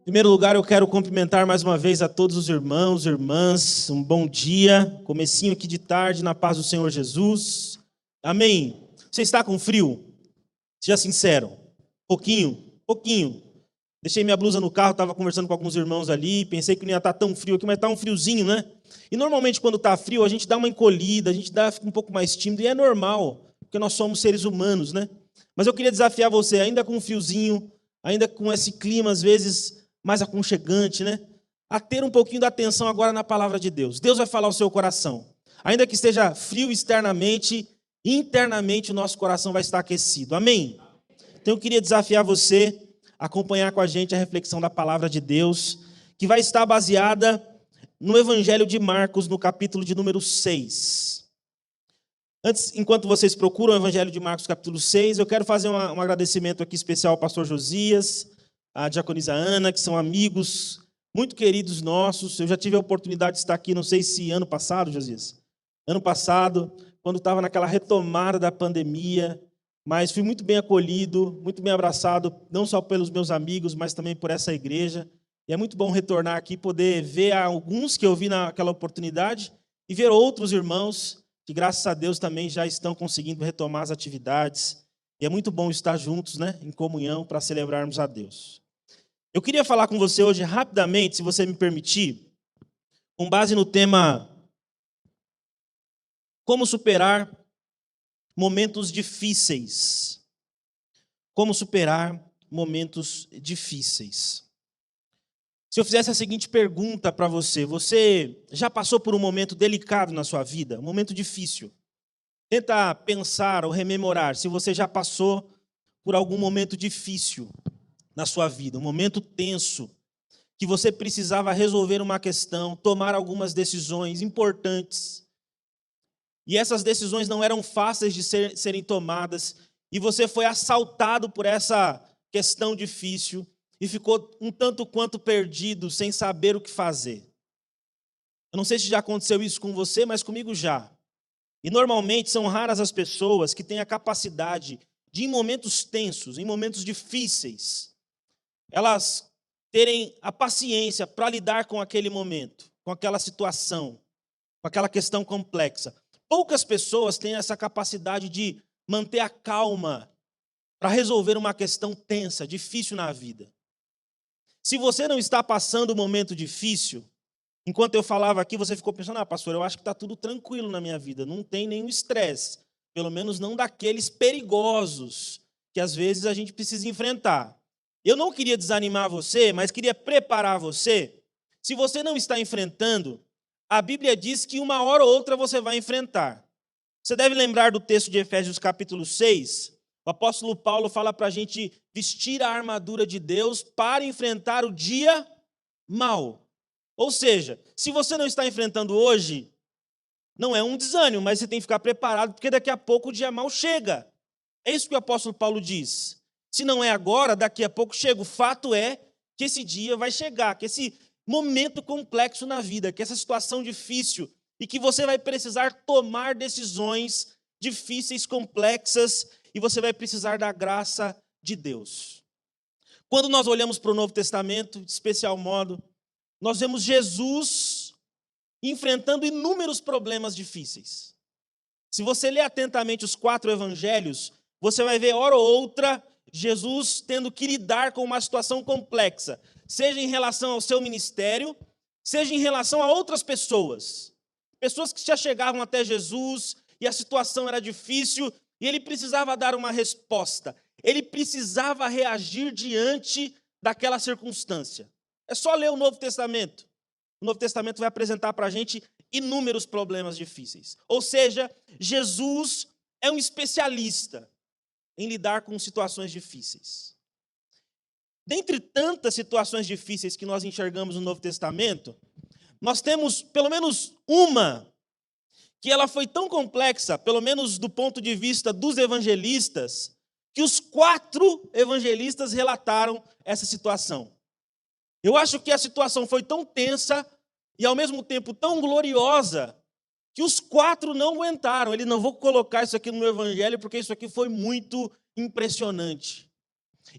Em primeiro lugar, eu quero cumprimentar mais uma vez a todos os irmãos e irmãs. Um bom dia, comecinho aqui de tarde, na paz do Senhor Jesus. Amém. Você está com frio? Seja sincero. Pouquinho. Deixei minha blusa no carro, estava conversando com alguns irmãos ali, pensei que não ia estar tão frio aqui, mas está um friozinho, né? E normalmente quando está frio, a gente dá uma encolhida, fica um pouco mais tímido, e é normal, porque nós somos seres humanos, né? Mas eu queria desafiar você, ainda com um friozinho, ainda com esse clima, às vezes, mais aconchegante, né? A ter um pouquinho da atenção agora na palavra de Deus. Deus vai falar ao seu coração. Ainda que esteja frio externamente, internamente o nosso coração vai estar aquecido. Amém? Então eu queria desafiar você a acompanhar com a gente a reflexão da palavra de Deus, que vai estar baseada no Evangelho de Marcos, no capítulo de número 6. Antes, enquanto vocês procuram o Evangelho de Marcos, capítulo 6, eu quero fazer um agradecimento aqui especial ao pastor Josias, à diaconisa Ana, que são amigos muito queridos nossos. Eu já tive a oportunidade de estar aqui, não sei se ano passado, Josias, ano passado, quando estava naquela retomada da pandemia, mas fui muito bem acolhido, muito bem abraçado, não só pelos meus amigos, mas também por essa igreja. E é muito bom retornar aqui, poder ver alguns que eu vi naquela oportunidade e ver outros irmãos que, graças a Deus, também já estão conseguindo retomar as atividades. E é muito bom estar juntos, né, em comunhão, para celebrarmos a Deus. Eu queria falar com você hoje rapidamente, se você me permitir, com base no tema como superar momentos difíceis. Como superar momentos difíceis. Se eu fizesse a seguinte pergunta para você, você já passou por um momento delicado na sua vida? Um momento difícil? Tenta pensar ou rememorar se você já passou por algum momento difícil na sua vida, um momento tenso, que você precisava resolver uma questão, tomar algumas decisões importantes. E essas decisões não eram fáceis de serem tomadas, e você foi assaltado por essa questão difícil e ficou um tanto quanto perdido, sem saber o que fazer. Eu não sei se já aconteceu isso com você, mas comigo já. E normalmente são raras as pessoas que têm a capacidade de, em momentos tensos, em momentos difíceis, elas terem a paciência para lidar com aquele momento, com aquela situação, com aquela questão complexa. Poucas pessoas têm essa capacidade de manter a calma para resolver uma questão tensa, difícil na vida. Se você não está passando um momento difícil, enquanto eu falava aqui, você ficou pensando, pastor, eu acho que está tudo tranquilo na minha vida, não tem nenhum estresse, pelo menos não daqueles perigosos que às vezes a gente precisa enfrentar. Eu não queria desanimar você, mas queria preparar você. Se você não está enfrentando, a Bíblia diz que uma hora ou outra você vai enfrentar. Você deve lembrar do texto de Efésios capítulo 6. O apóstolo Paulo fala para a gente vestir a armadura de Deus para enfrentar o dia mau. Ou seja, se você não está enfrentando hoje, não é um desânimo, mas você tem que ficar preparado, porque daqui a pouco o dia mau chega. É isso que o apóstolo Paulo diz. Se não é agora, daqui a pouco chega. O fato é que esse dia vai chegar, que esse momento complexo na vida, que essa situação difícil, e que você vai precisar tomar decisões difíceis, complexas, e você vai precisar da graça de Deus. Quando nós olhamos para o Novo Testamento, de especial modo, nós vemos Jesus enfrentando inúmeros problemas difíceis. Se você ler atentamente os 4 evangelhos, você vai ver, hora ou outra, Jesus tendo que lidar com uma situação complexa, seja em relação ao seu ministério, seja em relação a outras pessoas. Pessoas que já chegavam até Jesus e a situação era difícil e ele precisava dar uma resposta. Ele precisava reagir diante daquela circunstância. É só ler o Novo Testamento. O Novo Testamento vai apresentar para a gente inúmeros problemas difíceis. Ou seja, Jesus é um especialista em lidar com situações difíceis. Dentre tantas situações difíceis que nós enxergamos no Novo Testamento, nós temos pelo menos uma que ela foi tão complexa, pelo menos do ponto de vista dos evangelistas, que os 4 evangelistas relataram essa situação. Eu acho que a situação foi tão tensa e ao mesmo tempo tão gloriosa que os 4 não aguentaram. Ele não vou colocar isso aqui no meu evangelho porque isso aqui foi muito impressionante.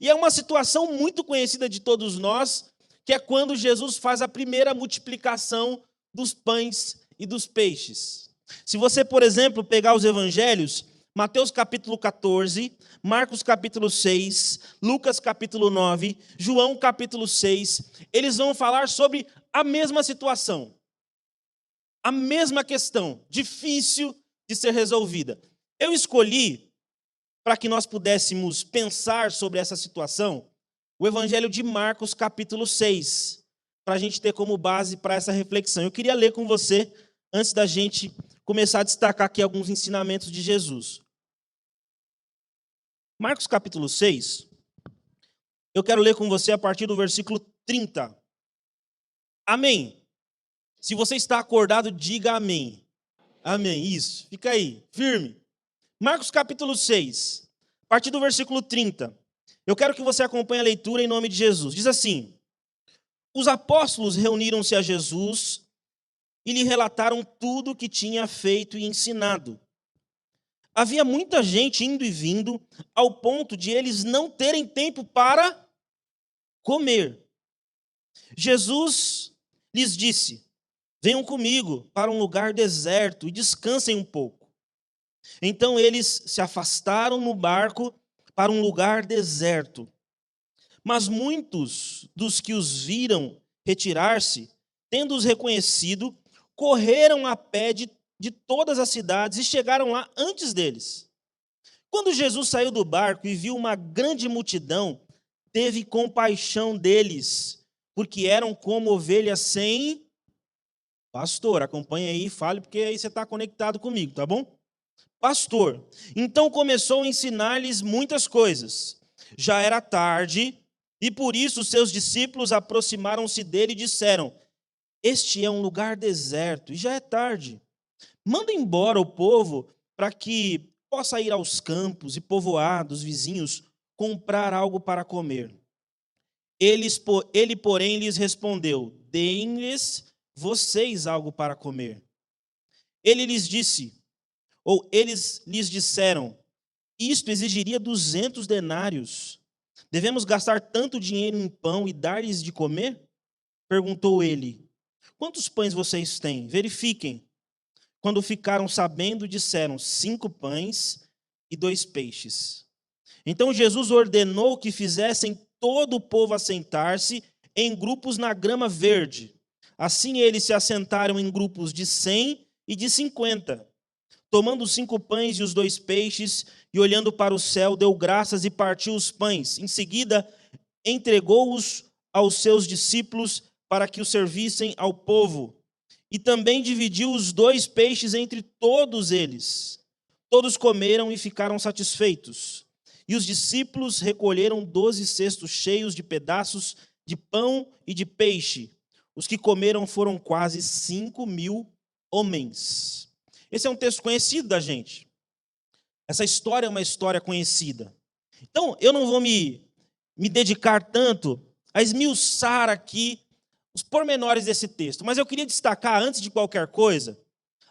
E é uma situação muito conhecida de todos nós, que é quando Jesus faz a primeira multiplicação dos pães e dos peixes. Se você, por exemplo, pegar os evangelhos, Mateus capítulo 14, Marcos capítulo 6, Lucas capítulo 9, João capítulo 6, eles vão falar sobre a mesma situação, a mesma questão, difícil de ser resolvida. Eu escolhi, para que nós pudéssemos pensar sobre essa situação, o evangelho de Marcos capítulo 6, para a gente ter como base para essa reflexão. Eu queria ler com você, antes da gente começar a destacar aqui alguns ensinamentos de Jesus. Marcos capítulo 6, eu quero ler com você a partir do versículo 30. Amém. Se você está acordado, diga amém. Amém, isso. Fica aí, firme. Marcos capítulo 6, a partir do versículo 30. Eu quero que você acompanhe a leitura em nome de Jesus. Diz assim: os apóstolos reuniram-se a Jesus e lhe relataram tudo o que tinha feito e ensinado. Havia muita gente indo e vindo, ao ponto de eles não terem tempo para comer. Jesus lhes disse: venham comigo para um lugar deserto e descansem um pouco. Então eles se afastaram no barco para um lugar deserto. Mas muitos dos que os viram retirar-se, tendo-os reconhecido, correram a pé de todas as cidades e chegaram lá antes deles. Quando Jesus saiu do barco e viu uma grande multidão, teve compaixão deles, porque eram como ovelhas sem pastor. Acompanha aí e fale, porque aí você está conectado comigo, tá bom? Pastor. Então começou a ensinar-lhes muitas coisas. Já era tarde, e por isso seus discípulos aproximaram-se dele e disseram: este é um lugar deserto, e já é tarde. Manda embora o povo para que possa ir aos campos e povoados vizinhos comprar algo para comer. Ele, porém, lhes respondeu: deem-lhes vocês algo para comer. Eles lhes disseram: isto exigiria 200 denários. Devemos gastar tanto dinheiro em pão e dar-lhes de comer? Perguntou ele: quantos pães vocês têm? Verifiquem. Quando ficaram sabendo, disseram: 5 pães e 2 peixes. Então Jesus ordenou que fizessem todo o povo assentar-se em grupos na grama verde. Assim eles se assentaram em grupos de 100 e de 50. Tomando os 5 pães e os 2 peixes, e olhando para o céu, deu graças e partiu os pães. Em seguida, entregou-os aos seus discípulos para que os servissem ao povo. E também dividiu os 2 peixes entre todos eles. Todos comeram e ficaram satisfeitos. E os discípulos recolheram 12 cestos cheios de pedaços de pão e de peixe. Os que comeram foram quase 5.000 homens. Esse é um texto conhecido da gente. Essa história é uma história conhecida. Então, eu não vou me dedicar tanto a esmiuçar aqui os pormenores desse texto, mas eu queria destacar, antes de qualquer coisa,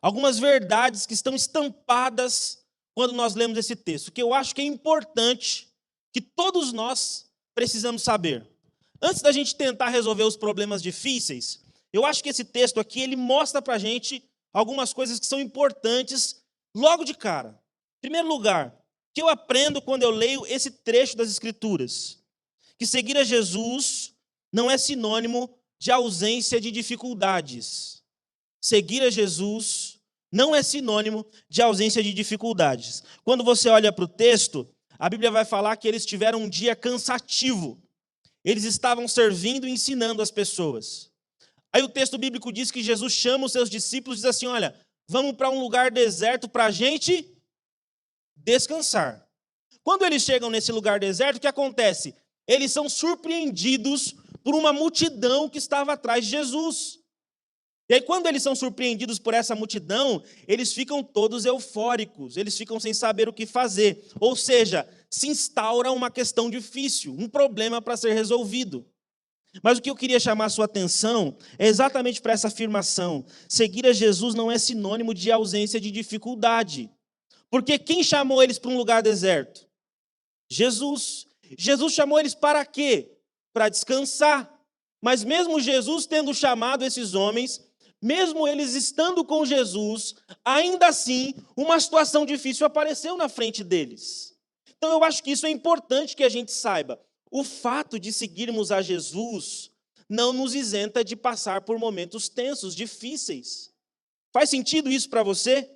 algumas verdades que estão estampadas quando nós lemos esse texto, que eu acho que é importante, que todos nós precisamos saber. Antes da gente tentar resolver os problemas difíceis, eu acho que esse texto aqui, ele mostra para a gente algumas coisas que são importantes logo de cara. Em primeiro lugar, que eu aprendo quando eu leio esse trecho das Escrituras, que seguir a Jesus não é sinônimo de ausência de dificuldades. Seguir a Jesus não é sinônimo de ausência de dificuldades. Quando você olha para o texto, a Bíblia vai falar que eles tiveram um dia cansativo. Eles estavam servindo e ensinando as pessoas. Aí o texto bíblico diz que Jesus chama os seus discípulos e diz assim: olha, vamos para um lugar deserto para a gente descansar. Quando eles chegam nesse lugar deserto, o que acontece? Eles são surpreendidos por uma multidão que estava atrás de Jesus. E aí, quando eles são surpreendidos por essa multidão, eles ficam todos eufóricos, eles ficam sem saber o que fazer. Ou seja, se instaura uma questão difícil, um problema para ser resolvido. Mas o que eu queria chamar a sua atenção é exatamente para essa afirmação. Seguir a Jesus não é sinônimo de ausência de dificuldade. Porque quem chamou eles para um lugar deserto? Jesus. Jesus chamou eles para quê? Para descansar. Mas mesmo Jesus tendo chamado esses homens, mesmo eles estando com Jesus, ainda assim, uma situação difícil apareceu na frente deles. Então eu acho que isso é importante que a gente saiba. O fato de seguirmos a Jesus não nos isenta de passar por momentos tensos, difíceis. Faz sentido isso para você?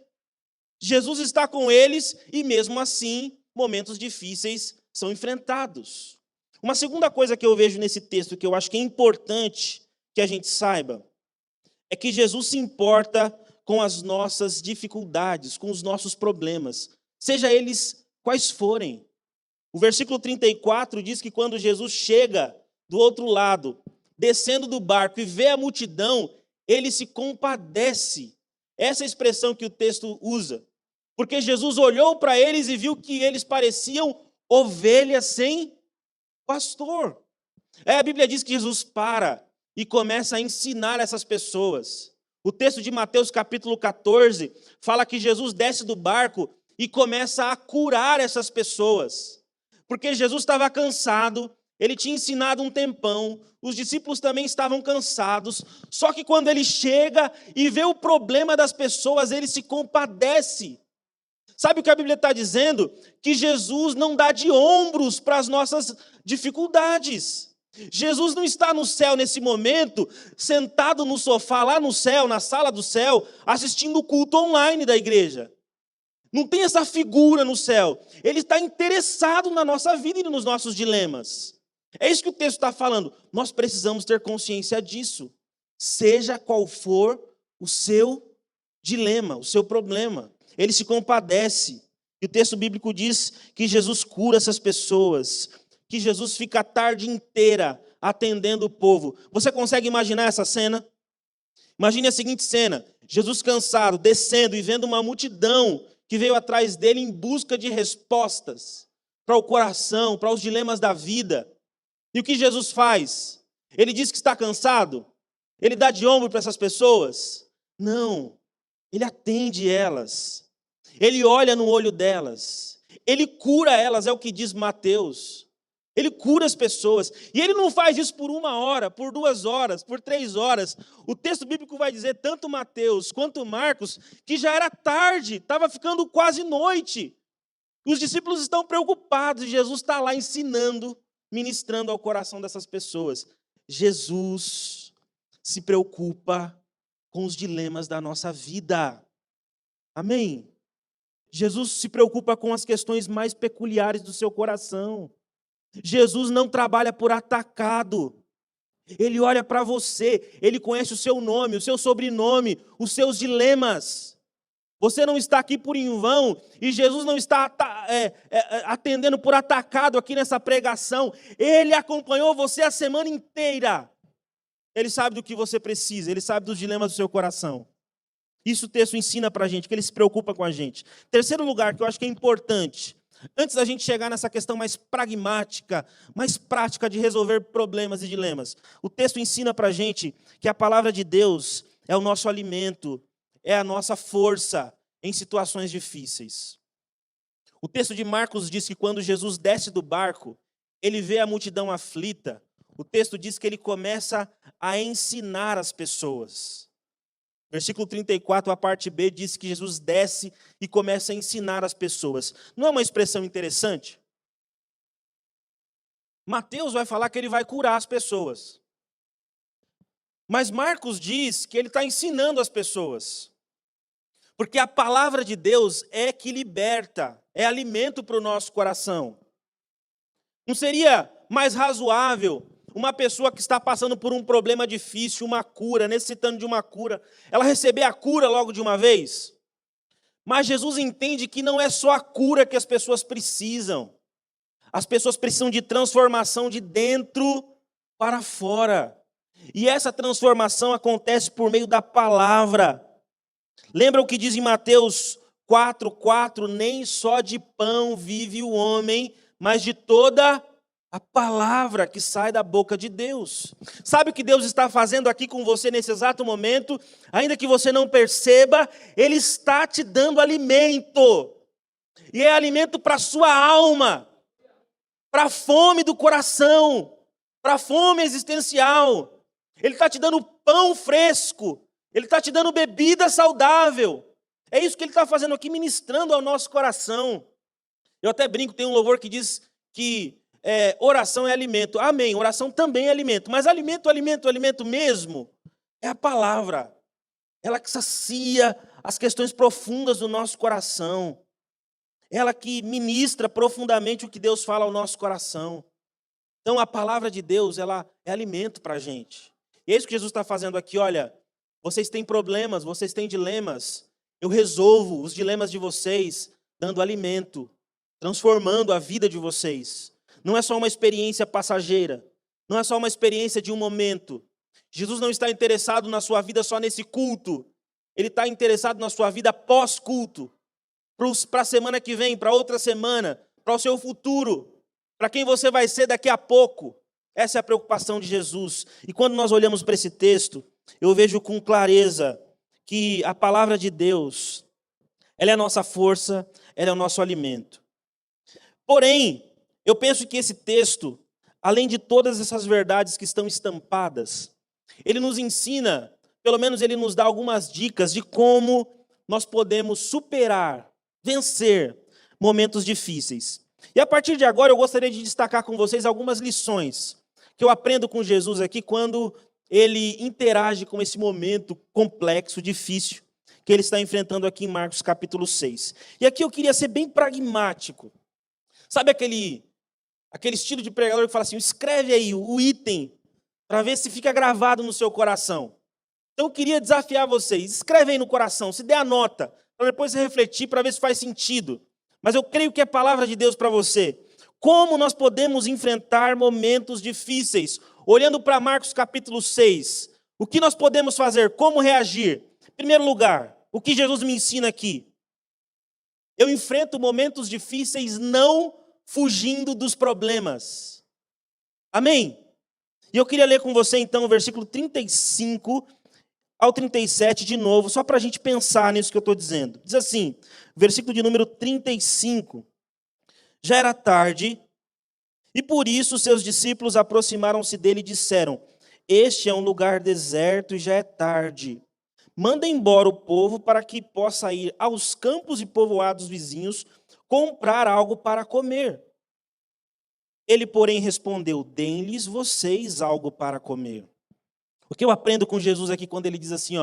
Jesus está com eles e mesmo assim, momentos difíceis são enfrentados. Uma segunda coisa que eu vejo nesse texto, que eu acho que é importante que a gente saiba, é que Jesus se importa com as nossas dificuldades, com os nossos problemas, seja eles quais forem. O versículo 34 diz que quando Jesus chega do outro lado, descendo do barco e vê a multidão, ele se compadece. Essa é a expressão que o texto usa. Porque Jesus olhou para eles e viu que eles pareciam ovelhas sem pastor. A Bíblia diz que Jesus para e começa a ensinar essas pessoas. O texto de Mateus capítulo 14 fala que Jesus desce do barco e começa a curar essas pessoas. Porque Jesus estava cansado, ele tinha ensinado um tempão, os discípulos também estavam cansados, só que quando ele chega e vê o problema das pessoas, ele se compadece. Sabe o que a Bíblia está dizendo? Que Jesus não dá de ombros para as nossas dificuldades. Jesus não está no céu nesse momento, sentado no sofá lá no céu, na sala do céu, assistindo o culto online da igreja. Não tem essa figura no céu. Ele está interessado na nossa vida e nos nossos dilemas. É isso que o texto está falando. Nós precisamos ter consciência disso. Seja qual for o seu dilema, o seu problema. Ele se compadece. E o texto bíblico diz que Jesus cura essas pessoas, que Jesus fica a tarde inteira atendendo o povo. Você consegue imaginar essa cena? Imagine a seguinte cena: Jesus cansado, descendo e vendo uma multidão que veio atrás dele em busca de respostas para o coração, para os dilemas da vida. E o que Jesus faz? Ele diz que está cansado? Ele dá de ombro para essas pessoas? Não. Ele atende elas, ele olha no olho delas, ele cura elas, é o que diz Mateus. Ele cura as pessoas, e ele não faz isso por 1 hora, por 2 horas, por 3 horas. O texto bíblico vai dizer, tanto Mateus quanto Marcos, que já era tarde, estava ficando quase noite. Os discípulos estão preocupados, e Jesus está lá ensinando, ministrando ao coração dessas pessoas. Jesus se preocupa com os dilemas da nossa vida. Amém? Jesus se preocupa com as questões mais peculiares do seu coração. Jesus não trabalha por atacado. Ele olha para você, ele conhece o seu nome, o seu sobrenome, os seus dilemas. Você não está aqui por em vão, e Jesus não está atendendo por atacado aqui nessa pregação. Ele acompanhou você a semana inteira. Ele sabe do que você precisa, ele sabe dos dilemas do seu coração. Isso o texto ensina para a gente, que ele se preocupa com a gente. Terceiro lugar, que eu acho que é importante, antes da gente chegar nessa questão mais pragmática, mais prática de resolver problemas e dilemas, o texto ensina para a gente que a palavra de Deus é o nosso alimento, é a nossa força em situações difíceis. O texto de Marcos diz que quando Jesus desce do barco, ele vê a multidão aflita. O texto diz que ele começa a ensinar as pessoas. Versículo 34, a parte B, diz que Jesus desce e começa a ensinar as pessoas. Não é uma expressão interessante? Mateus vai falar que ele vai curar as pessoas. Mas Marcos diz que ele está ensinando as pessoas. Porque a palavra de Deus é que liberta, é alimento para o nosso coração. Não seria mais razoável uma pessoa que está passando por um problema difícil, uma cura, necessitando de uma cura, ela receber a cura logo de uma vez? Mas Jesus entende que não é só a cura que as pessoas precisam. As pessoas precisam de transformação de dentro para fora. E essa transformação acontece por meio da palavra. Lembra o que diz em Mateus 4:4? Nem só de pão vive o homem, mas de toda a palavra que sai da boca de Deus. Sabe o que Deus está fazendo aqui com você nesse exato momento? Ainda que você não perceba, Ele está te dando alimento. E é alimento para a sua alma, para a fome do coração. para a fome existencial. Ele está te dando pão fresco. Ele está te dando bebida saudável. É isso que ele está fazendo aqui, ministrando ao nosso coração. Eu até brinco, tem um louvor que diz que oração é alimento. Amém, oração também é alimento. Mas alimento mesmo é a palavra. Ela que sacia as questões profundas do nosso coração. Ela que ministra profundamente o que Deus fala ao nosso coração. Então a palavra de Deus, ela é alimento para a gente. E é isso que Jesus está fazendo aqui, olha. Vocês têm problemas, vocês têm dilemas. Eu resolvo os dilemas de vocês dando alimento, transformando a vida de vocês. Não é só uma experiência passageira. Não é só uma experiência de um momento. Jesus não está interessado na sua vida só nesse culto. Ele está interessado na sua vida pós-culto. Para a semana que vem, para outra semana, para o seu futuro. Para quem você vai ser daqui a pouco. Essa é a preocupação de Jesus. E quando nós olhamos para esse texto, eu vejo com clareza que a palavra de Deus, ela é a nossa força, ela é o nosso alimento. Porém, eu penso que esse texto, além de todas essas verdades que estão estampadas, ele nos ensina, pelo menos ele nos dá algumas dicas de como nós podemos superar, vencer momentos difíceis. E a partir de agora eu gostaria de destacar com vocês algumas lições que eu aprendo com Jesus aqui quando ele interage com esse momento complexo, difícil, que ele está enfrentando aqui em Marcos capítulo 6. E aqui eu queria ser bem pragmático. Sabe aquele estilo de pregador que fala assim, escreve aí o item, para ver se fica gravado no seu coração. Então eu queria desafiar vocês, escreve aí no coração, se der a nota, para depois você refletir, para ver se faz sentido. Mas eu creio que é palavra de Deus para você. Como nós podemos enfrentar momentos difíceis? Olhando para Marcos capítulo 6, o que nós podemos fazer? Como reagir? Em primeiro lugar, o que Jesus me ensina aqui? Eu enfrento momentos difíceis não fugindo dos problemas. Amém? E eu queria ler com você então o versículo 35 ao 37 de novo, só para a gente pensar nisso que eu estou dizendo. Diz assim, versículo de número 35. Já era tarde, e por isso seus discípulos aproximaram-se dele e disseram, este é um lugar deserto e já é tarde. Manda embora o povo para que possa ir aos campos e povoados vizinhos comprar algo para comer. Ele, porém, respondeu, deem-lhes vocês algo para comer. O que eu aprendo com Jesus aqui quando ele diz assim,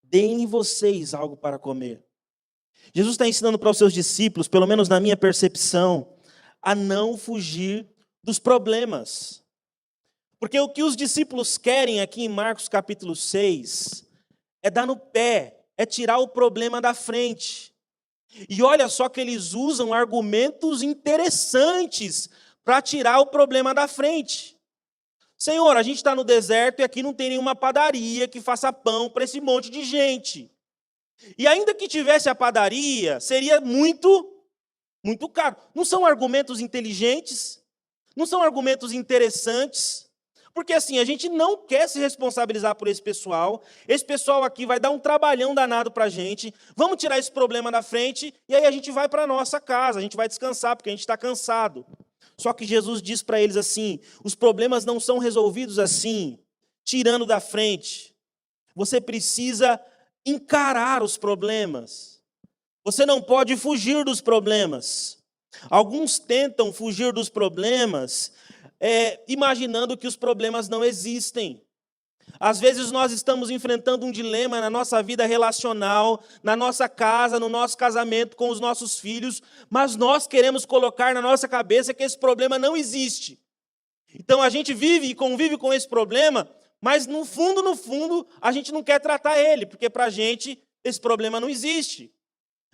deem vocês algo para comer. Jesus está ensinando para os seus discípulos, pelo menos na minha percepção, a não fugir dos problemas. Porque o que os discípulos querem aqui em Marcos capítulo 6 é dar no pé, é tirar o problema da frente. E olha só que eles usam argumentos interessantes para tirar o problema da frente. Senhor, a gente está no deserto e aqui não tem nenhuma padaria que faça pão para esse monte de gente. E ainda que tivesse a padaria, seria muito caro. Não são argumentos inteligentes, não são argumentos interessantes, porque assim, a gente não quer se responsabilizar por esse pessoal aqui vai dar um trabalhão danado para a gente, vamos tirar esse problema da frente, e aí a gente vai para a nossa casa, a gente vai descansar, porque a gente está cansado. Só que Jesus diz para eles assim, os problemas não são resolvidos assim, tirando da frente. Você precisa encarar os problemas. Você não pode fugir dos problemas. Alguns tentam fugir dos problemas, imaginando que os problemas não existem. Às vezes nós estamos enfrentando um dilema na nossa vida relacional, na nossa casa, no nosso casamento com os nossos filhos, mas nós queremos colocar na nossa cabeça que esse problema não existe. Então a gente vive e convive com esse problema, mas no fundo, a gente não quer tratar ele, porque para a gente esse problema não existe.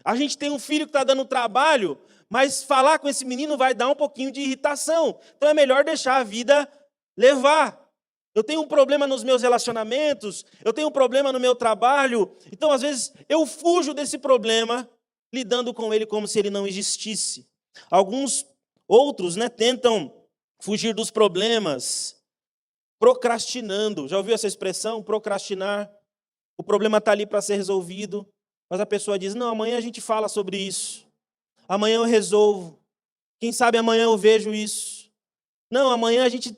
A gente tem um filho que está dando trabalho, mas falar com esse menino vai dar um pouquinho de irritação. Então é melhor deixar a vida levar. Eu tenho um problema nos meus relacionamentos, eu tenho um problema no meu trabalho, então às vezes eu fujo desse problema, lidando com ele como se ele não existisse. Alguns outros tentam fugir dos problemas, procrastinando. Já ouviu essa expressão, procrastinar? O problema está ali para ser resolvido, mas a pessoa diz, não, amanhã a gente fala sobre isso, amanhã eu resolvo, quem sabe amanhã eu vejo isso. Não, amanhã a gente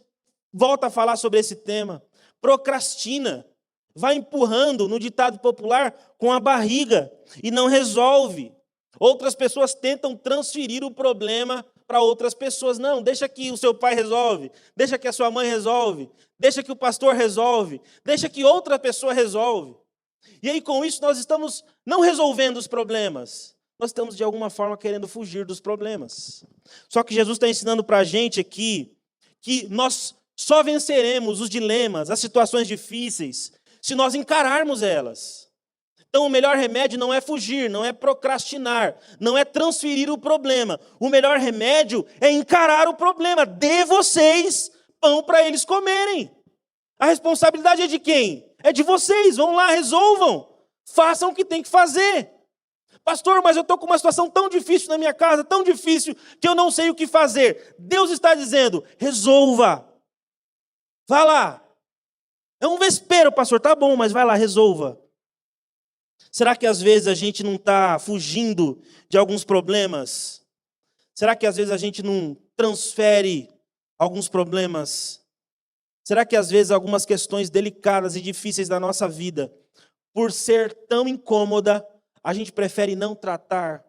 volta a falar sobre esse tema. Procrastina, vai empurrando, no ditado popular, com a barriga e não resolve. Outras pessoas tentam transferir o problema para outras pessoas. Não, deixa que o seu pai resolve, deixa que a sua mãe resolve, deixa que o pastor resolve, deixa que outra pessoa resolve. E aí, com isso, nós estamos não resolvendo os problemas, nós estamos, de alguma forma, querendo fugir dos problemas. Só que Jesus está ensinando para a gente aqui que nós só venceremos os dilemas, as situações difíceis, se nós encararmos elas. Então, o melhor remédio não é fugir, não é procrastinar, não é transferir o problema. O melhor remédio é encarar o problema. Dê vocês pão para eles comerem. A responsabilidade é de quem? É de vocês. Vão lá, resolvam. Façam o que tem que fazer. Pastor, mas eu estou com uma situação tão difícil na minha casa, tão difícil, que eu não sei o que fazer. Deus está dizendo, resolva. Vá lá. É um vespeiro, pastor. Tá bom, mas vai lá, resolva. Será que às vezes a gente não está fugindo de alguns problemas? Será que às vezes a gente não transfere alguns problemas? Será que às vezes algumas questões delicadas e difíceis da nossa vida, por ser tão incômoda, a gente prefere não tratar?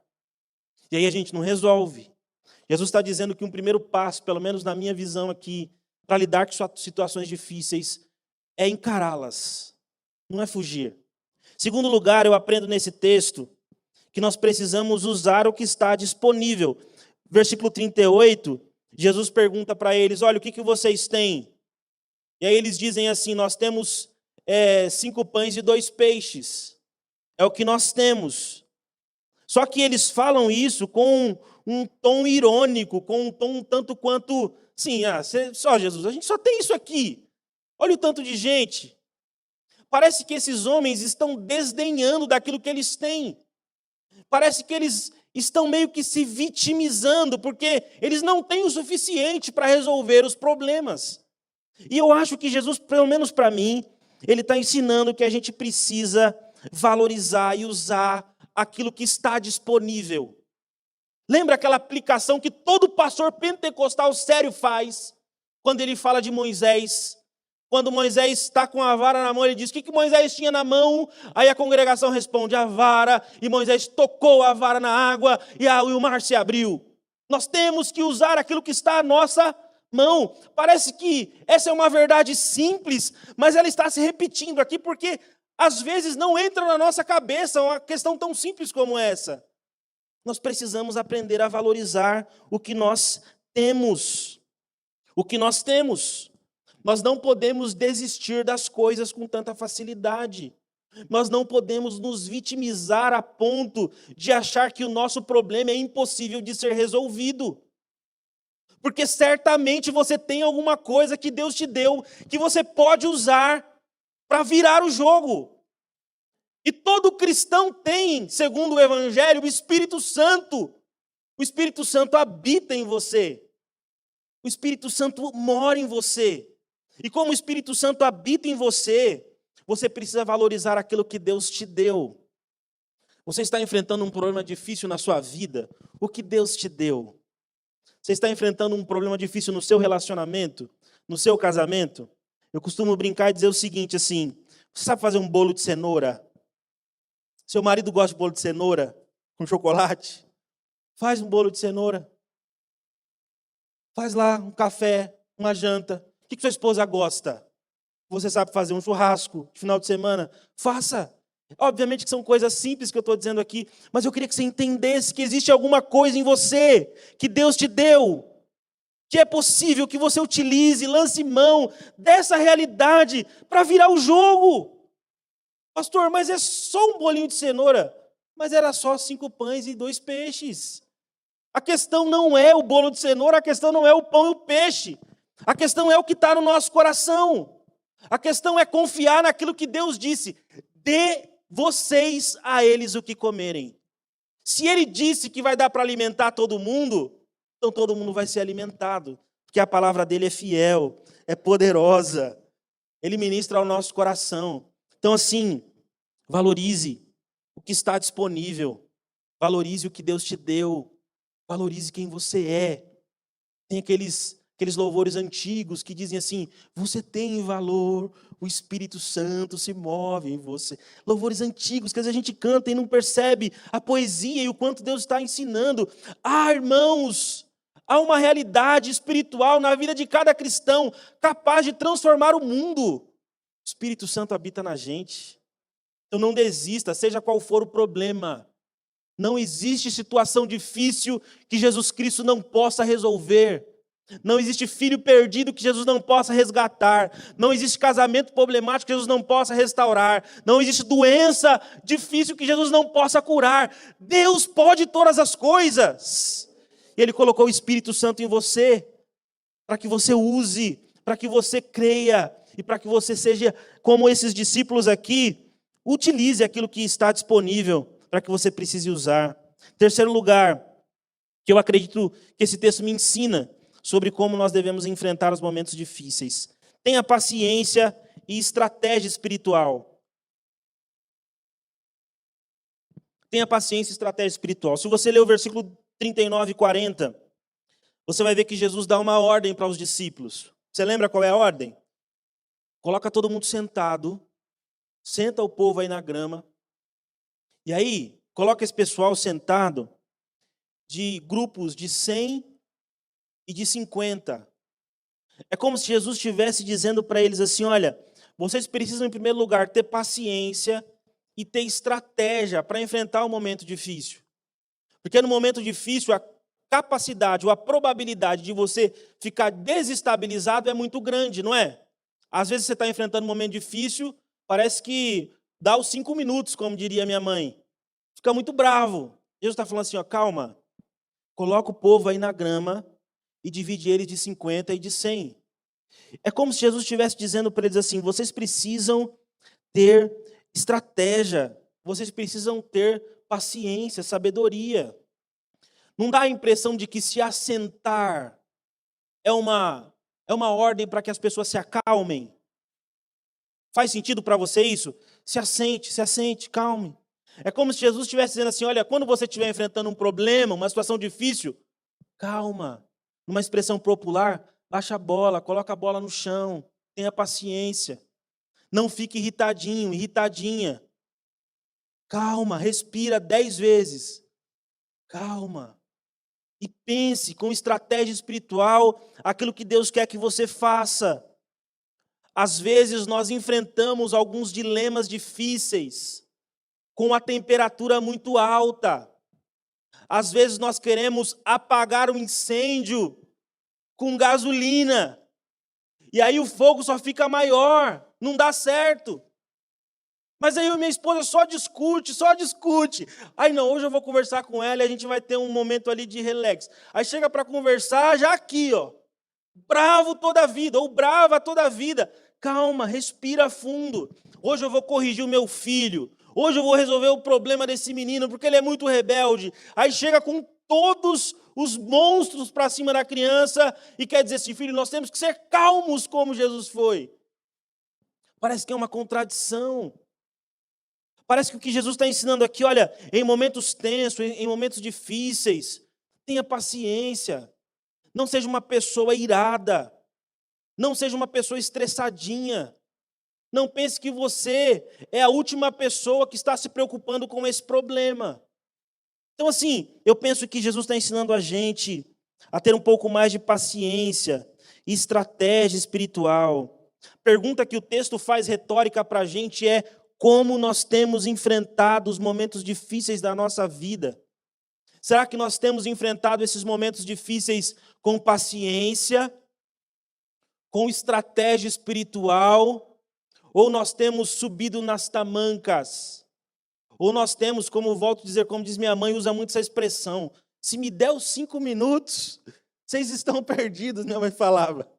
E aí a gente não resolve. Jesus está dizendo que um primeiro passo, pelo menos na minha visão aqui, para lidar com situações difíceis, é encará-las, não é fugir. Segundo lugar, eu aprendo nesse texto que nós precisamos usar o que está disponível. Versículo 38, Jesus pergunta para eles, olha, o que vocês têm? E aí eles dizem assim, nós temos 5 pães e 2 peixes. É o que nós temos. Só que eles falam isso com um tom irônico, com um tom tanto quanto, sim, só Jesus, a gente só tem isso aqui. Olha o tanto de gente. Parece que esses homens estão desdenhando daquilo que eles têm. Parece que eles estão meio que se vitimizando, porque eles não têm o suficiente para resolver os problemas. E eu acho que Jesus, pelo menos para mim, ele está ensinando que a gente precisa valorizar e usar aquilo que está disponível. Lembra aquela aplicação que todo pastor pentecostal sério faz, quando ele fala de Moisés? Quando Moisés está com a vara na mão, ele diz, o que Moisés tinha na mão? Aí a congregação responde, a vara, e Moisés tocou a vara na água, e o mar se abriu. Nós temos que usar aquilo que está à nossa mão. Parece que essa é uma verdade simples, mas ela está se repetindo aqui, porque às vezes não entra na nossa cabeça uma questão tão simples como essa. Nós precisamos aprender a valorizar o que nós temos. O que nós temos. Nós não podemos desistir das coisas com tanta facilidade. Nós não podemos nos vitimizar a ponto de achar que o nosso problema é impossível de ser resolvido. Porque certamente você tem alguma coisa que Deus te deu, que você pode usar para virar o jogo. E todo cristão tem, segundo o Evangelho, o Espírito Santo. O Espírito Santo habita em você. O Espírito Santo mora em você. E como o Espírito Santo habita em você, você precisa valorizar aquilo que Deus te deu. Você está enfrentando um problema difícil na sua vida, o que Deus te deu? Você está enfrentando um problema difícil no seu relacionamento, no seu casamento? Eu costumo brincar e dizer o seguinte, assim, você sabe fazer um bolo de cenoura? Seu marido gosta de bolo de cenoura com chocolate? Faz um bolo de cenoura. Faz lá um café, uma janta. O que sua esposa gosta? Você sabe fazer um churrasco de final de semana? Faça. Obviamente que são coisas simples que eu estou dizendo aqui, mas eu queria que você entendesse que existe alguma coisa em você que Deus te deu, que é possível que você utilize, lance mão dessa realidade para virar o jogo. Pastor, mas é só um bolinho de cenoura. Mas era só 5 pães e 2 peixes. A questão não é o bolo de cenoura, a questão não é o pão e o peixe. A questão é o que está no nosso coração. A questão é confiar naquilo que Deus disse. Dê vocês a eles o que comerem. Se Ele disse que vai dar para alimentar todo mundo, então todo mundo vai ser alimentado. Porque a palavra dEle é fiel, é poderosa. Ele ministra ao nosso coração. Então assim, valorize o que está disponível. Valorize o que Deus te deu. Valorize quem você é. Tem aqueles Aqueles louvores antigos que dizem assim: você tem valor, o Espírito Santo se move em você. Louvores antigos que às vezes a gente canta e não percebe a poesia e o quanto Deus está ensinando. Irmãos, há uma realidade espiritual na vida de cada cristão capaz de transformar o mundo. O Espírito Santo habita na gente. Então não desista, seja qual for o problema. Não existe situação difícil que Jesus Cristo não possa resolver. Não existe filho perdido que Jesus não possa resgatar. Não existe casamento problemático que Jesus não possa restaurar. Não existe doença difícil que Jesus não possa curar. Deus pode todas as coisas. E Ele colocou o Espírito Santo em você, para que você use, para que você creia, e para que você seja como esses discípulos aqui, utilize aquilo que está disponível, para que você precise usar. Terceiro lugar, que eu acredito que esse texto me ensina, sobre como nós devemos enfrentar os momentos difíceis. Tenha paciência e estratégia espiritual. Tenha paciência e estratégia espiritual. Se você ler o versículo 39 e 40, você vai ver que Jesus dá uma ordem para os discípulos. Você lembra qual é a ordem? Coloca todo mundo sentado, senta o povo aí na grama, e aí coloca esse pessoal sentado de grupos de 100 e de 50. É como se Jesus estivesse dizendo para eles assim: olha, vocês precisam em primeiro lugar ter paciência e ter estratégia para enfrentar o momento difícil. Porque no momento difícil a capacidade ou a probabilidade de você ficar desestabilizado é muito grande, não é? Às vezes você está enfrentando um momento difícil, parece que dá os 5 minutos, como diria minha mãe. Fica muito bravo. Jesus está falando assim: ó, calma, coloca o povo aí na grama e divide eles de 50 e de 100. É como se Jesus estivesse dizendo para eles assim: vocês precisam ter estratégia, vocês precisam ter paciência, sabedoria. Não dá a impressão de que se assentar é uma ordem para que as pessoas se acalmem? Faz sentido para você isso? Se assente, calme. É como se Jesus estivesse dizendo assim: olha, quando você estiver enfrentando um problema, uma situação difícil, calma. Numa expressão popular, baixa a bola, coloca a bola no chão, tenha paciência. Não fique irritadinho, irritadinha. Calma, respira 10 vezes. Calma. E pense com estratégia espiritual aquilo que Deus quer que você faça. Às vezes nós enfrentamos alguns dilemas difíceis, com a temperatura muito alta. Às vezes nós queremos apagar o incêndio com gasolina. E aí o fogo só fica maior, não dá certo. Mas aí minha esposa só discute. Aí não, hoje eu vou conversar com ela e a gente vai ter um momento ali de relax. Aí chega para conversar já aqui, ó, bravo toda a vida, ou brava toda a vida. Calma, respira fundo. Hoje eu vou corrigir o meu filho. Hoje eu vou resolver o problema desse menino, porque ele é muito rebelde. Aí chega com todos os monstros para cima da criança e quer dizer assim: filho, nós temos que ser calmos como Jesus foi. Parece que é uma contradição. Parece que o que Jesus está ensinando aqui, olha, em momentos tensos, em momentos difíceis, tenha paciência. Não seja uma pessoa irada. Não seja uma pessoa estressadinha. Não pense que você é a última pessoa que está se preocupando com esse problema. Então, assim, eu penso que Jesus está ensinando a gente a ter um pouco mais de paciência e estratégia espiritual. Pergunta que o texto faz retórica para a gente é: como nós temos enfrentado os momentos difíceis da nossa vida? Será que nós temos enfrentado esses momentos difíceis com paciência, com estratégia espiritual, ou nós temos subido nas tamancas? Ou nós temos, como volto a dizer, como diz minha mãe, usa muito essa expressão: se me der os 5 minutos, vocês estão perdidos, minha mãe falava.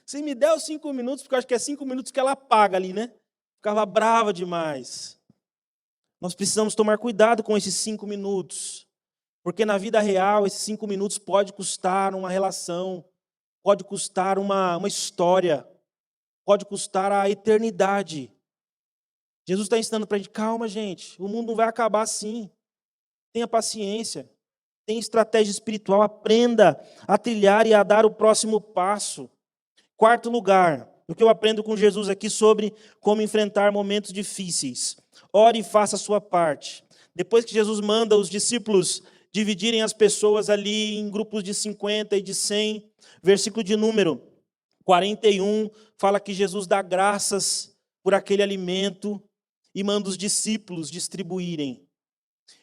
Se me der os 5 minutos, porque eu acho que é 5 minutos que ela apaga ali, né? Ficava brava demais. Nós precisamos tomar cuidado com esses 5 minutos, porque na vida real esses 5 minutos pode custar uma relação, pode custar uma história, pode custar a eternidade. Jesus está ensinando para a gente: calma, gente, o mundo não vai acabar assim. Tenha paciência. tem estratégia espiritual, aprenda a trilhar e a dar o próximo passo. Quarto lugar, o que eu aprendo com Jesus aqui sobre como enfrentar momentos difíceis. Ore e faça a sua parte. Depois que Jesus manda os discípulos dividirem as pessoas ali em grupos de 50 e de 100, versículo de número 41, fala que Jesus dá graças por aquele alimento e manda os discípulos distribuírem.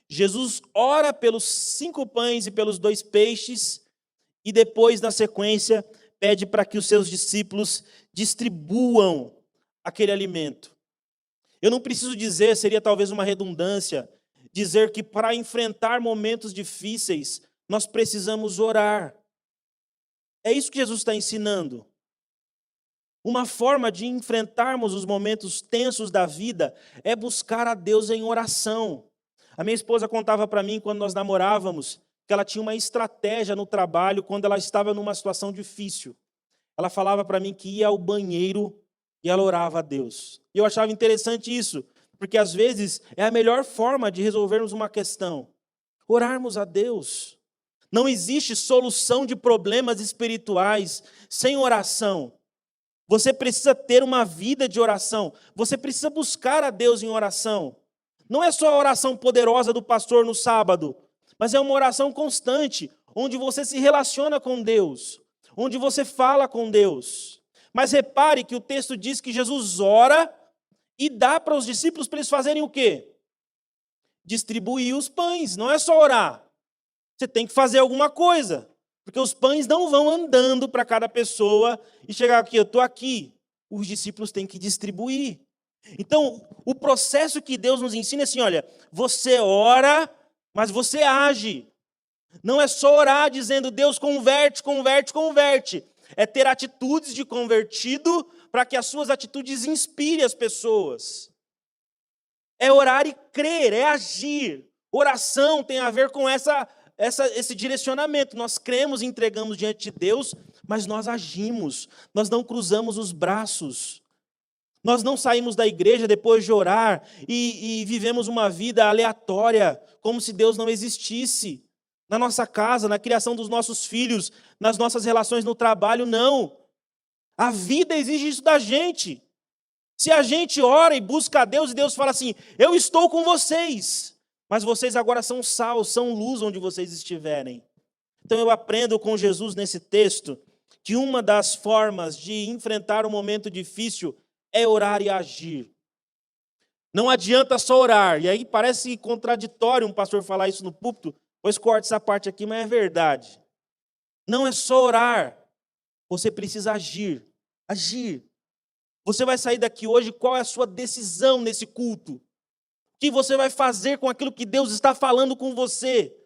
Jesus ora pelos 5 pães e pelos 2 peixes e depois, na sequência, pede para que os seus discípulos distribuam aquele alimento. Eu não preciso dizer, seria talvez uma redundância, dizer que para enfrentar momentos difíceis, nós precisamos orar. É isso que Jesus está ensinando. Uma forma de enfrentarmos os momentos tensos da vida é buscar a Deus em oração. A minha esposa contava para mim, quando nós namorávamos, que ela tinha uma estratégia no trabalho quando ela estava numa situação difícil. Ela falava para mim que ia ao banheiro e ela orava a Deus. E eu achava interessante isso, porque às vezes é a melhor forma de resolvermos uma questão. Orarmos a Deus. Não existe solução de problemas espirituais sem oração. Você precisa ter uma vida de oração. Você precisa buscar a Deus em oração. Não é só a oração poderosa do pastor no sábado, mas é uma oração constante, onde você se relaciona com Deus, onde você fala com Deus. Mas repare que o texto diz que Jesus ora e dá para os discípulos para eles fazerem o quê? Distribuir os pães. Não é só orar. Você tem que fazer alguma coisa. Porque os pães não vão andando para cada pessoa e chegar aqui, eu estou aqui. Os discípulos têm que distribuir. Então, o processo que Deus nos ensina é assim, olha, você ora, mas você age. Não é só orar dizendo, Deus converte, converte, converte. É ter atitudes de convertido para que as suas atitudes inspirem as pessoas. É orar e crer, é agir. Oração tem a ver com esse direcionamento. Nós cremos e entregamos diante de Deus, mas nós agimos. Nós não cruzamos os braços. Nós não saímos da igreja depois de orar e vivemos uma vida aleatória, como se Deus não existisse. Na nossa casa, na criação dos nossos filhos, nas nossas relações no trabalho, não. A vida exige isso da gente. Se a gente ora e busca a Deus e Deus fala assim, eu estou com vocês, mas vocês agora são sal, são luz onde vocês estiverem. Então eu aprendo com Jesus nesse texto que uma das formas de enfrentar um momento difícil é orar e agir. Não adianta só orar. E aí parece contraditório um pastor falar isso no púlpito, pois corta essa parte aqui, mas é verdade. Não é só orar. Você precisa agir. Agir. Você vai sair daqui hoje, qual é a sua decisão nesse culto? O que você vai fazer com aquilo que Deus está falando com você?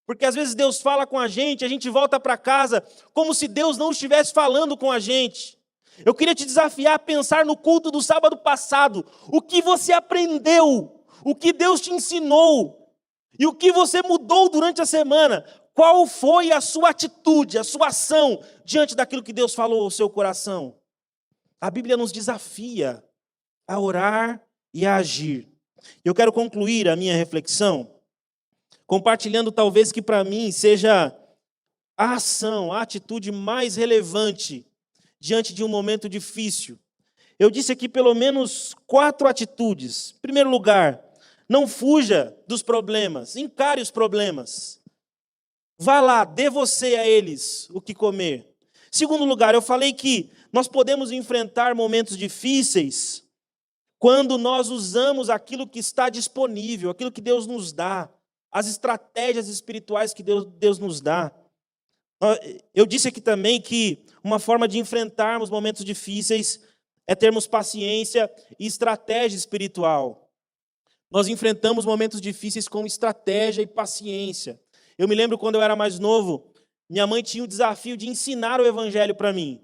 Porque às vezes Deus fala com a gente volta para casa como se Deus não estivesse falando com a gente. Eu queria te desafiar a pensar no culto do sábado passado. O que você aprendeu? O que Deus te ensinou? E o que você mudou durante a semana? Qual foi a sua atitude, a sua ação diante daquilo que Deus falou ao seu coração? A Bíblia nos desafia a orar e a agir. Eu quero concluir a minha reflexão compartilhando talvez que para mim seja a ação, a atitude mais relevante diante de um momento difícil. Eu disse aqui pelo menos 4 atitudes. Em primeiro lugar, não fuja dos problemas, encare os problemas. Vá lá, dê você a eles o que comer. Segundo lugar, eu falei que nós podemos enfrentar momentos difíceis quando nós usamos aquilo que está disponível, aquilo que Deus nos dá, as estratégias espirituais que Deus nos dá. Eu disse aqui também que uma forma de enfrentarmos momentos difíceis é termos paciência e estratégia espiritual. Nós enfrentamos momentos difíceis com estratégia e paciência. Eu me lembro quando eu era mais novo, minha mãe tinha o desafio de ensinar o evangelho para mim.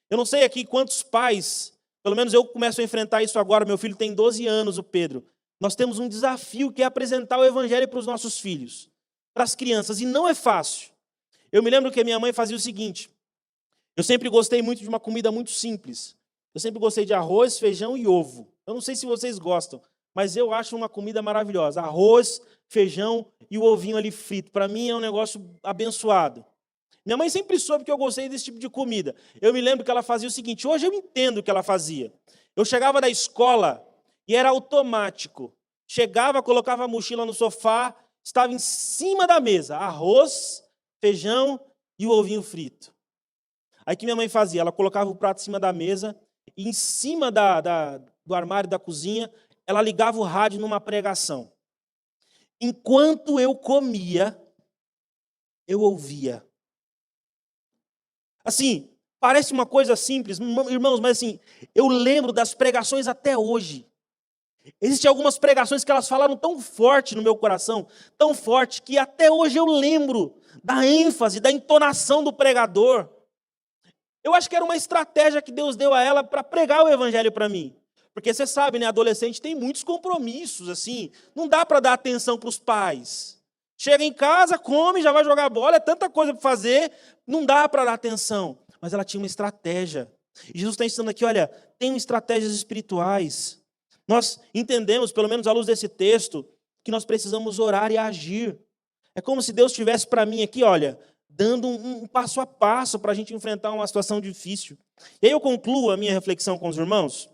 Eu não sei aqui quantos pais, pelo menos eu começo a enfrentar isso agora, meu filho tem 12 anos, o Pedro. Nós temos um desafio que é apresentar o evangelho para os nossos filhos, para as crianças, e não é fácil. Eu me lembro que a minha mãe fazia o seguinte, eu sempre gostei muito de uma comida muito simples. Eu sempre gostei de arroz, feijão e ovo. Eu não sei se vocês gostam, mas eu acho uma comida maravilhosa. Arroz, feijão e o ovinho ali frito. Para mim é um negócio abençoado. Minha mãe sempre soube que eu gostei desse tipo de comida. Eu me lembro que ela fazia o seguinte, hoje eu entendo o que ela fazia. Eu chegava da escola e era automático. Chegava, colocava a mochila no sofá, estava em cima da mesa, arroz, feijão e o ovinho frito. Aí o que minha mãe fazia? Ela colocava o prato em cima da mesa e em cima do armário da cozinha, ela ligava o rádio numa pregação. Enquanto eu comia, eu ouvia. Assim, parece uma coisa simples, irmãos, mas assim, eu lembro das pregações até hoje. Existem algumas pregações que elas falaram tão forte no meu coração, tão forte, que até hoje eu lembro da ênfase, da entonação do pregador. Eu acho que era uma estratégia que Deus deu a ela para pregar o evangelho para mim. Porque você sabe, né, adolescente tem muitos compromissos, assim, não dá para dar atenção para os pais. Chega em casa, come, já vai jogar bola, é tanta coisa para fazer, não dá para dar atenção. Mas ela tinha uma estratégia. E Jesus está ensinando aqui, olha, tem estratégias espirituais. Nós entendemos, pelo menos à luz desse texto, que nós precisamos orar e agir. É como se Deus estivesse para mim aqui, olha, dando um passo a passo para a gente enfrentar uma situação difícil. E aí eu concluo a minha reflexão com os irmãos,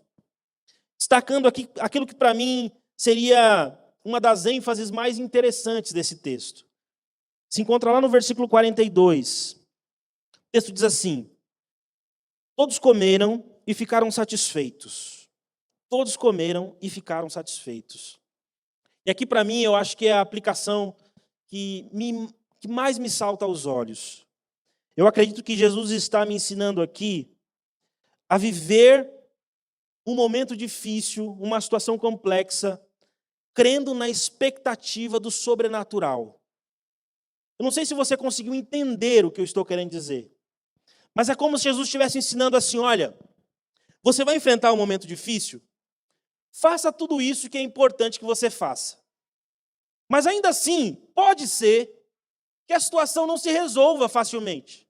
destacando aqui aquilo que para mim seria uma das ênfases mais interessantes desse texto. Se encontra lá no versículo 42. O texto diz assim: todos comeram e ficaram satisfeitos. Todos comeram e ficaram satisfeitos. E aqui para mim eu acho que é a aplicação que mais me salta aos olhos. Eu acredito que Jesus está me ensinando aqui a viver um momento difícil, uma situação complexa, crendo na expectativa do sobrenatural. Eu não sei se você conseguiu entender o que eu estou querendo dizer, mas é como se Jesus estivesse ensinando assim, olha, você vai enfrentar um momento difícil? Faça tudo isso que é importante que você faça. Mas ainda assim, pode ser que a situação não se resolva facilmente.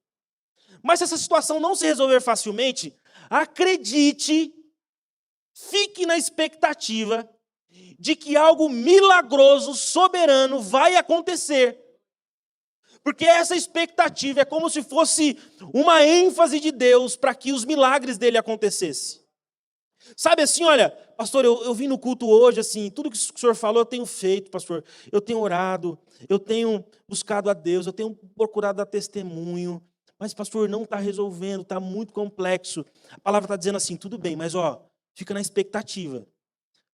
Mas se essa situação não se resolver facilmente, acredite, fique na expectativa de que algo milagroso, soberano vai acontecer. Porque essa expectativa é como se fosse uma ênfase de Deus para que os milagres dele acontecessem. Sabe assim, olha, pastor, eu vim no culto hoje, assim, tudo que o senhor falou eu tenho feito, pastor. Eu tenho orado, eu tenho buscado a Deus, eu tenho procurado dar testemunho. Mas, pastor, não está resolvendo, está muito complexo. A palavra está dizendo assim, tudo bem, mas fica na expectativa.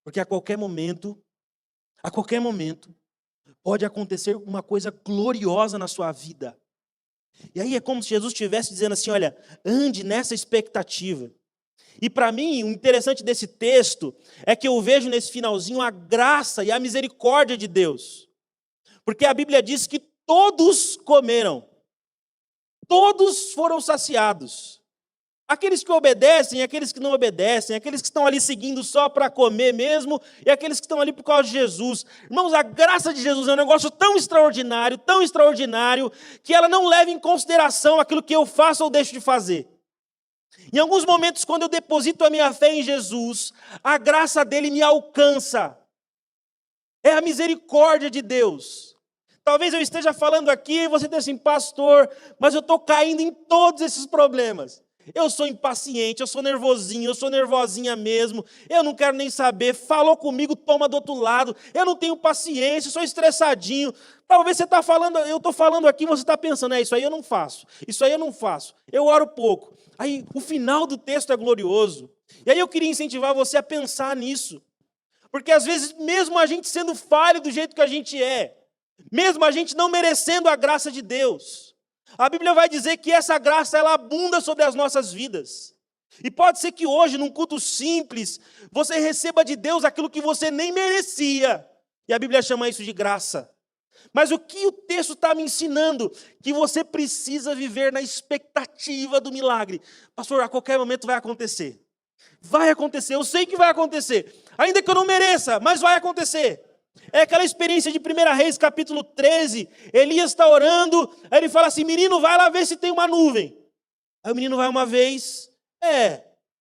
Porque a qualquer momento, pode acontecer uma coisa gloriosa na sua vida. E aí é como se Jesus estivesse dizendo assim, olha, ande nessa expectativa. E para mim, o interessante desse texto é que eu vejo nesse finalzinho a graça e a misericórdia de Deus. Porque a Bíblia diz que todos comeram. Todos foram saciados. Aqueles que obedecem, aqueles que não obedecem, aqueles que estão ali seguindo só para comer mesmo, e aqueles que estão ali por causa de Jesus. Irmãos, a graça de Jesus é um negócio tão extraordinário, que ela não leva em consideração aquilo que eu faço ou deixo de fazer. Em alguns momentos, quando eu deposito a minha fé em Jesus, a graça dele me alcança. É a misericórdia de Deus. Talvez eu esteja falando aqui e você diz assim, pastor, mas eu estou caindo em todos esses problemas. Eu sou impaciente, eu sou nervosinho, eu sou nervosinha mesmo, eu não quero nem saber, falou comigo, toma do outro lado, eu não tenho paciência, eu sou estressadinho. Talvez você está falando, eu estou falando aqui e você está pensando, isso aí eu não faço, eu oro pouco. Aí o final do texto é glorioso. E aí eu queria incentivar você a pensar nisso. Porque às vezes, mesmo a gente sendo falho do jeito que a gente é, mesmo a gente não merecendo a graça de Deus, a Bíblia vai dizer que essa graça ela abunda sobre as nossas vidas. E pode ser que hoje, num culto simples, você receba de Deus aquilo que você nem merecia. E a Bíblia chama isso de graça. Mas o que o texto está me ensinando? Que você precisa viver na expectativa do milagre. Pastor, a qualquer momento vai acontecer. Vai acontecer, eu sei que vai acontecer. Ainda que eu não mereça, mas vai acontecer. É aquela experiência de 1 Reis, capítulo 13. Elias está orando, aí ele fala assim, menino, vai lá ver se tem uma nuvem. Aí o menino vai uma vez,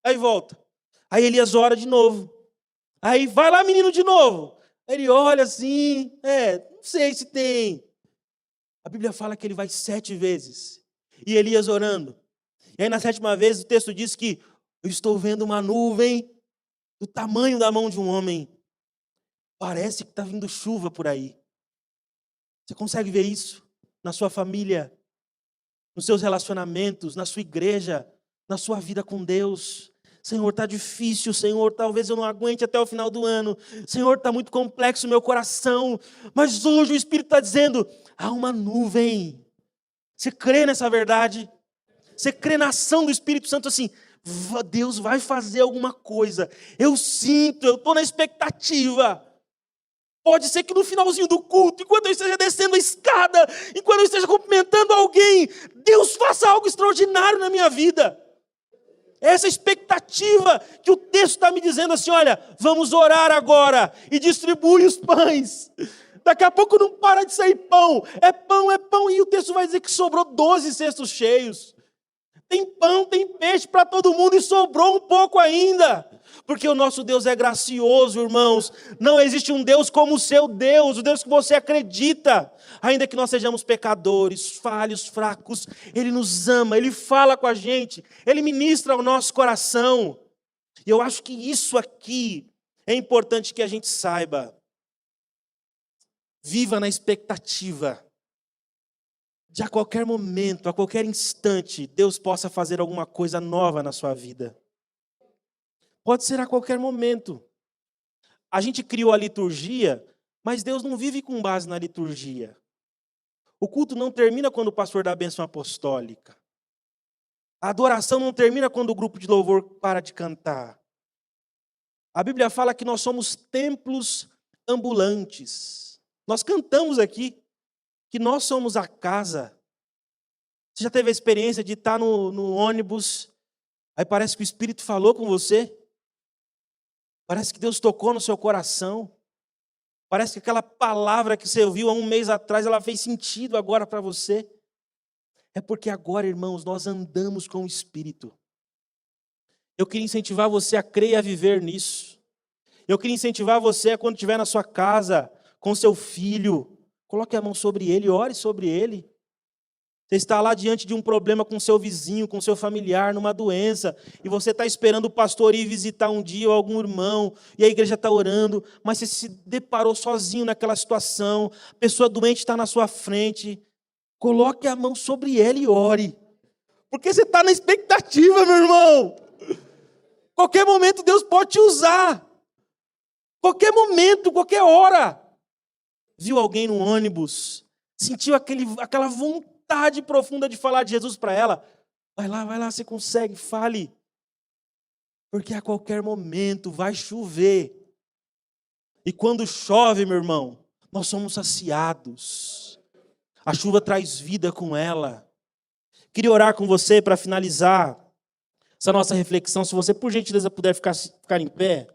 aí volta. Aí Elias ora de novo. Aí vai lá, menino, de novo. Ele olha assim, não sei se tem. A Bíblia fala que ele vai 7 vezes. E Elias orando. E aí na 7ª vez o texto diz que eu estou vendo uma nuvem do tamanho da mão de um homem. Parece que está vindo chuva por aí. Você consegue ver isso na sua família, nos seus relacionamentos, na sua igreja, na sua vida com Deus? Senhor, está difícil, Senhor, talvez eu não aguente até o final do ano. Senhor, está muito complexo o meu coração. Mas hoje o Espírito está dizendo, há uma nuvem. Você crê nessa verdade? Você crê na ação do Espírito Santo assim, Deus vai fazer alguma coisa. Eu sinto, eu estou na expectativa. Pode ser que no finalzinho do culto, enquanto eu esteja descendo a escada, enquanto eu esteja cumprimentando alguém, Deus faça algo extraordinário na minha vida. Essa expectativa que o texto está me dizendo assim, olha, vamos orar agora e distribui os pães. Daqui a pouco não para de sair pão, e o texto vai dizer que sobrou 12 cestos cheios. Tem pão, tem peixe para todo mundo e sobrou um pouco ainda. Porque o nosso Deus é gracioso, irmãos. Não existe um Deus como o seu Deus, o Deus que você acredita. Ainda que nós sejamos pecadores, falhos, fracos, Ele nos ama, Ele fala com a gente, Ele ministra ao nosso coração. E eu acho que isso aqui é importante que a gente saiba. Viva na expectativa de a qualquer momento, a qualquer instante, Deus possa fazer alguma coisa nova na sua vida. Pode ser a qualquer momento. A gente criou a liturgia, mas Deus não vive com base na liturgia. O culto não termina quando o pastor dá a bênção apostólica. A adoração não termina quando o grupo de louvor para de cantar. A Bíblia fala que nós somos templos ambulantes. Nós cantamos aqui que nós somos a casa. Você já teve a experiência de estar no ônibus, aí parece que o Espírito falou com você? Parece que Deus tocou no seu coração. Parece que aquela palavra que você ouviu há um mês atrás, ela fez sentido agora para você. É porque agora, irmãos, nós andamos com o Espírito. Eu queria incentivar você a crer e a viver nisso. Eu queria incentivar você a, quando estiver na sua casa, com seu filho, coloque a mão sobre ele, ore sobre ele. Você está lá diante de um problema com seu vizinho, com seu familiar, numa doença, e você está esperando o pastor ir visitar um dia ou algum irmão, e a igreja está orando, mas você se deparou sozinho naquela situação, a pessoa doente está na sua frente, coloque a mão sobre ele e ore, porque você está na expectativa, meu irmão. Qualquer momento Deus pode te usar, qualquer momento, qualquer hora. Viu alguém no ônibus, sentiu aquela vontade profunda de falar de Jesus para ela, vai lá, você consegue, fale. Porque a qualquer momento vai chover. E quando chove, meu irmão, nós somos saciados. A chuva traz vida com ela. Queria orar com você para finalizar essa nossa reflexão. Se você, por gentileza, puder ficar em pé.